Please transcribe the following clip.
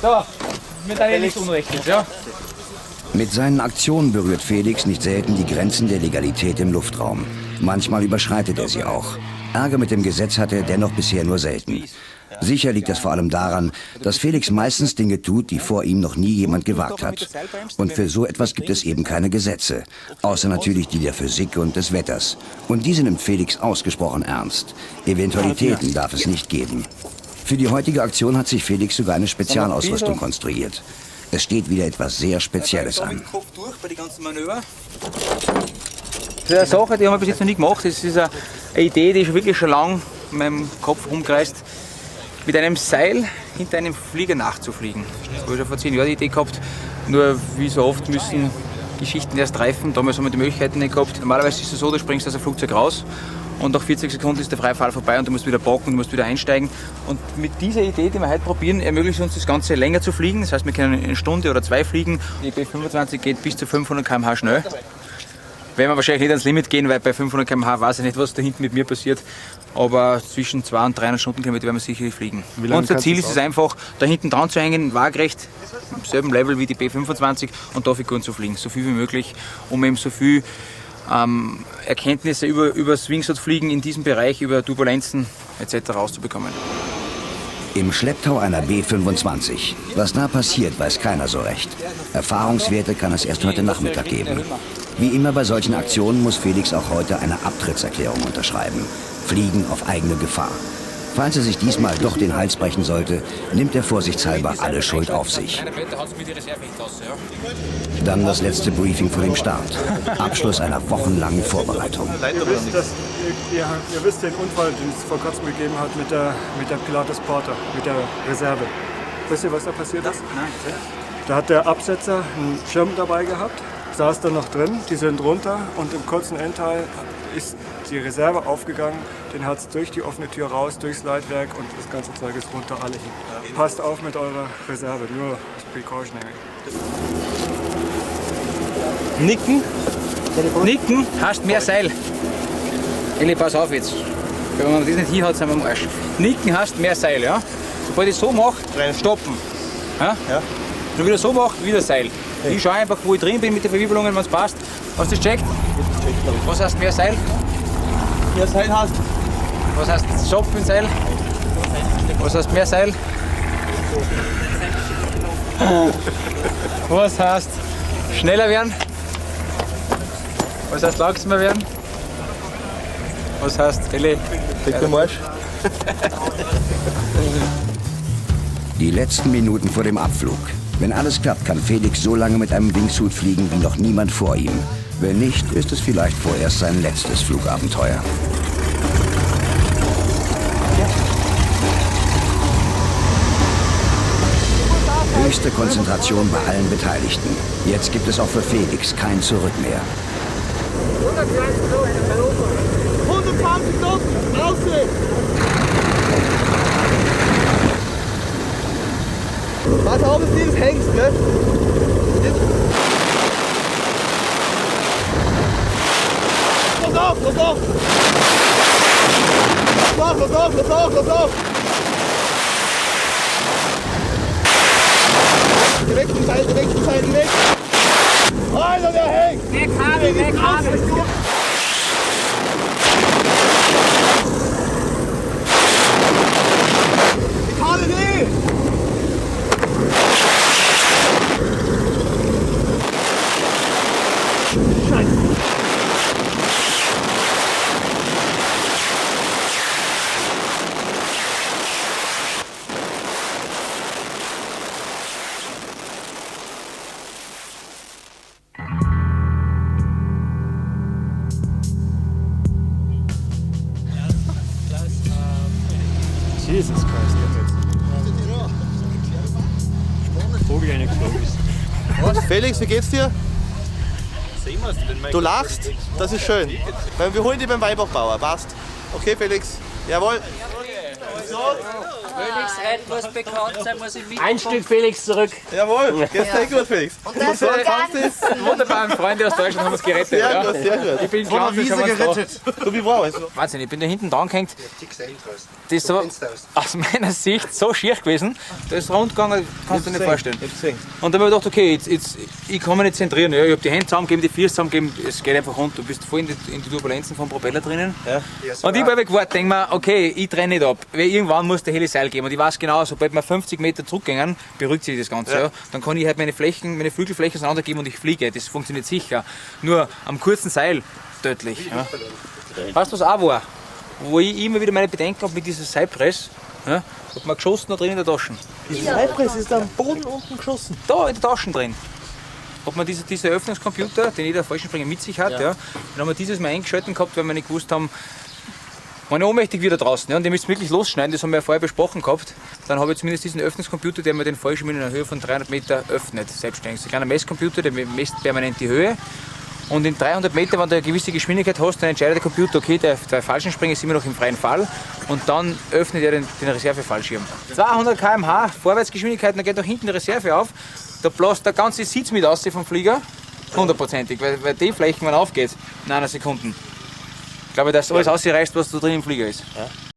So, mit deinem nichts Unrecht ist, ja? Mit seinen Aktionen berührt Felix nicht selten die Grenzen der Legalität im Luftraum. Manchmal überschreitet er sie auch. Ärger mit dem Gesetz hatte er dennoch bisher nur selten. Sicher liegt das vor allem daran, dass Felix meistens Dinge tut, die vor ihm noch nie jemand gewagt hat. Und für so etwas gibt es eben keine Gesetze, außer natürlich die der Physik und des Wetters. Und diese nimmt Felix ausgesprochen ernst. Eventualitäten darf es nicht geben. Für die heutige Aktion hat sich Felix sogar eine Spezialausrüstung konstruiert. Es steht wieder etwas sehr Spezielles an. Das ist eine Sache, die haben wir bis jetzt noch nie gemacht. Das ist eine Idee, die wirklich schon lange in meinem Kopf rumkreist. Mit einem Seil hinter einem Flieger nachzufliegen. Das habe ich schon vor 10 Jahren die Idee gehabt. Nur wie so oft müssen Geschichten erst reifen. Damals haben wir die Möglichkeiten nicht gehabt. Normalerweise ist es so, du springst aus dem Flugzeug raus und nach 40 Sekunden ist der Freifall vorbei und du musst wieder packen, du musst wieder einsteigen. Und mit dieser Idee, die wir heute probieren, ermöglicht uns das Ganze länger zu fliegen. Das heißt, wir können eine Stunde oder 2 fliegen. Die B25 geht bis zu 500 km/h schnell. Werden wir wahrscheinlich nicht ans Limit gehen, weil bei 500 km/h weiß ich nicht, was da hinten mit mir passiert. Aber zwischen 200 und 300 Stundenkilometer werden wir sicherlich fliegen. Unser Ziel ist es einfach, da hinten dran zu hängen, waagerecht, im selben Level wie die B25 und da Figuren zu fliegen, so viel wie möglich, um eben so viel Erkenntnisse über Wingsuit-Fliegen in diesem Bereich, über Turbulenzen etc. rauszubekommen. Im Schlepptau einer B25. Was da passiert, weiß keiner so recht. Erfahrungswerte kann es erst heute Nachmittag geben. Wie immer bei solchen Aktionen muss Felix auch heute eine Abtrittserklärung unterschreiben. Fliegen auf eigene Gefahr. Falls er sich diesmal doch den Hals brechen sollte, nimmt er vorsichtshalber alle Schuld auf sich. Dann das letzte Briefing vor dem Start. Abschluss einer wochenlangen Vorbereitung. Ihr wisst den Unfall, den es vor kurzem gegeben hat mit der Pilatus Porter, mit der Reserve. Wisst ihr, was da passiert ist? Nein. Da hat der Absetzer einen Schirm dabei gehabt, saß da noch drin, die sind runter und im kurzen Endteil ist die Reserve aufgegangen, den hat es durch die offene Tür raus, durchs Leitwerk und das ganze Zeug ist runter, alle hin. Passt auf mit eurer Reserve, nur als Precautionary. Nicken, hast mehr Seil. Eli, pass auf jetzt. Wenn man das nicht hier hat, sind wir am Arsch. Nicken, hast mehr Seil, ja? Sobald ich so mache, stoppen. Ja? Ja. Und wieder so mache, wieder Seil. Ich schaue einfach, wo ich drin bin mit den Verwirbelungen, wenn es passt. Hast du das checkt? Was heißt mehr Seil? Mehr Seil hast. Was heißt Stoppen in Seil? Was heißt mehr Seil? Was heißt schneller werden? Was heißt langsamer werden? Was heißt Eli? Dick der Marsch. Die letzten Minuten vor dem Abflug. Wenn alles klappt, kann Felix so lange mit einem Wingsuit fliegen wie noch niemand vor ihm. Wenn nicht, ist es vielleicht vorerst sein letztes Flugabenteuer. Höchste Konzentration bei allen Beteiligten. Jetzt gibt es auch für Felix kein Zurück mehr. 120 Knoten, aussehen! Pass auf, dass du das hängst, ne? Los auf, los auf! Los auf, los auf, los auf, los auf! Direkt zum Seil, direkt! Alter, der hängt! Mehr Kabel, mehr Kabel! Die Kabel nicht! Jesus Christ, Vogel ja nicht geflogen. Felix, wie geht's dir? Du lachst? Das ist schön. Wir holen dich beim Weibergbauer, passt. Okay, Felix? Jawohl. So. Königsreit muss bekannt sein, muss im Ein Stück Felix zurück. Jawohl, geht's dir gut, Felix. Und das so ganz. Wunderbaren Freunde aus Deutschland haben uns gerettet. Sehr Ja. gut, sehr gut. Ich bin gespannt, wie gerettet. Du, wie war es? Wahnsinn, ich bin da hinten dran gehängt. Das ist so aus meiner Sicht so schier gewesen, da ist rundgegangen, kannst du dir nicht vorstellen. Und dann habe ich gedacht, okay, ich kann mich nicht zentrieren. Ja, ich habe die Hände zusammengegeben, die Füße zusammengegeben, es geht einfach runter. Du bist voll in die Turbulenzen vom Propeller drinnen. Ja. Und ich habe gewartet, denke mir, okay, ich trenne nicht ab, weil irgendwann muss der Heliseil geben. Und ich weiß genau, sobald wir 50 Meter zurückgehen, beruhigt sich das Ganze. Ja. Dann kann ich halt meine Flügelflächen auseinandergeben und ich fliege. Das funktioniert sicher. Nur am kurzen Seil tödlich. Ja. Weißt du, was auch war? Wo ich immer wieder meine Bedenken habe mit dieser Cypress, ja, hat man geschossen da drin in der Tasche. Die Cypress ist am Boden unten geschossen. Da in der Tasche drin. Hat man dieser Öffnungscomputer, den jeder Fallschirmspringer mit sich hat, ja. Dann haben wir dieses Mal eingeschalten gehabt, weil wir nicht gewusst haben, man ist ohnmächtig wieder draußen. Ja, und die müssen wirklich losschneiden, das haben wir ja vorher besprochen gehabt. Dann habe ich zumindest diesen Öffnungscomputer, der mir den Fallschirm in einer Höhe von 300 Meter öffnet, selbstständig. Das ist ein kleiner Messcomputer, der misst permanent die Höhe. Und in 300 Meter, wenn du eine gewisse Geschwindigkeit hast, dann entscheidet der Computer, okay, der Fallschirmspringer ist immer noch im freien Fall. Und dann öffnet er den Reservefallschirm. 200 km/h Vorwärtsgeschwindigkeit, dann geht auch hinten die Reserve auf. Da bläst der ganze Sitz mit aus vom Flieger. 100%ig, weil die Flächen, wenn aufgeht, in einer Sekunde. Ich glaube, dass alles ausreicht, was da drin im Flieger ist. Ja.